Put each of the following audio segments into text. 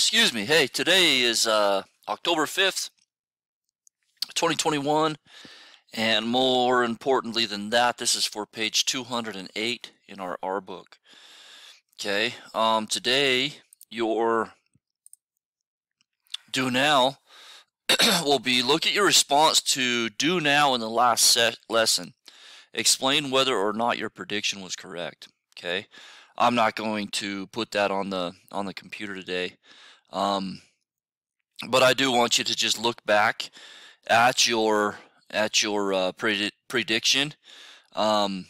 Excuse me. Hey, today is October 5th, 2021, and more importantly than that, this is for page 208 in our R book. Okay, today your do now will be look at your response to do now in the last lesson. Explain whether or not your prediction was correct. Okay, I'm not going to put that on the computer today. But I do want you to just look back at your prediction and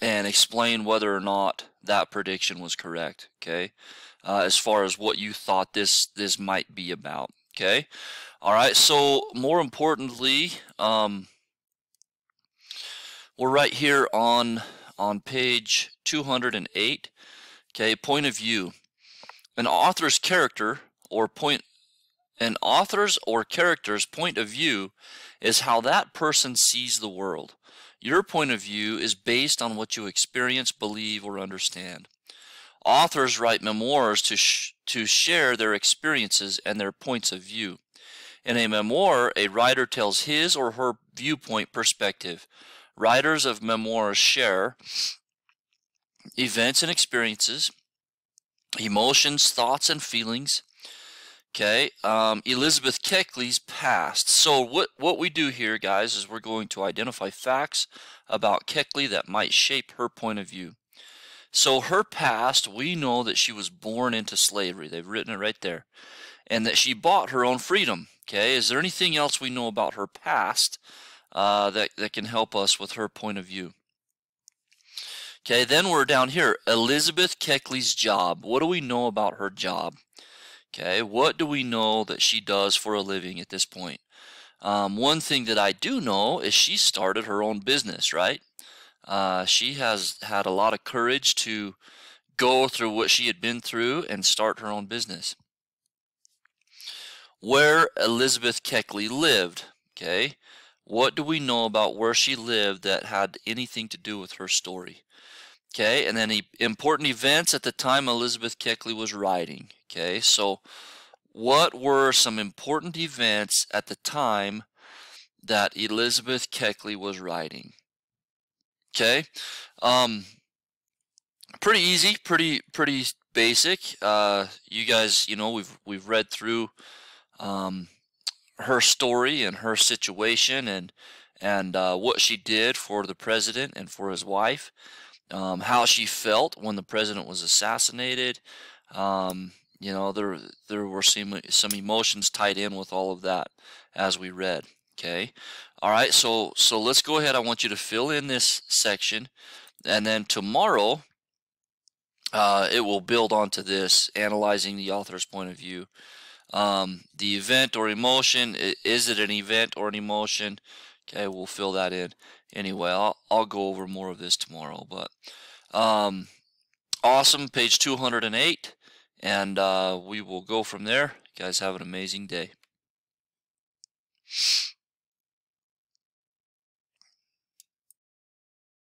explain whether or not that prediction was correct. Okay, as far as what you thought this might be about. Okay, all right. So more importantly, we're right here on page 208. Okay, point of view. An author's character's or character's point of view is how that person sees the world. Your point of view is based on what you experience, believe, or understand. Authors write memoirs to share their experiences and their points of view. In a memoir, a writer tells his or her viewpoint perspective. Writers of memoirs share events and experiences, emotions, thoughts, and feelings. Okay, Elizabeth Keckley's past. So what we do here, guys, is we're going to identify facts about Keckley that might shape her point of view. So her past, we know that she was born into slavery. They've written it right there. And that she bought her own freedom. Okay, is there anything else we know about her past that can help us with her point of view? Okay, then we're down here. Elizabeth Keckley's job. What do we know about her job? Okay, what do we know that she does for a living at this point? One thing that I do know is she started her own business, right? She has had a lot of courage to go through what she had been through and start her own business. Where Elizabeth Keckley lived, okay? What do we know about where she lived that had anything to do with her story? Okay, and then important events at the time Elizabeth Keckley was writing. Okay, so what were some important events at the time that Elizabeth Keckley was writing? Okay, pretty easy, pretty basic. You guys, you know, we've read through her story and her situation and what she did for the president and for his wife. How she felt when the president was assassinated. You know, there were some emotions tied in with all of that as we read. Okay, all right. So let's go ahead. I want you to fill in this section, and then tomorrow it will build onto this, analyzing the author's point of view. The event or emotion. Is it an event or an emotion? Okay, we'll fill that in. Anyway, I'll go over more of this tomorrow, but awesome, page 208, and we will go from there. You guys have an amazing day.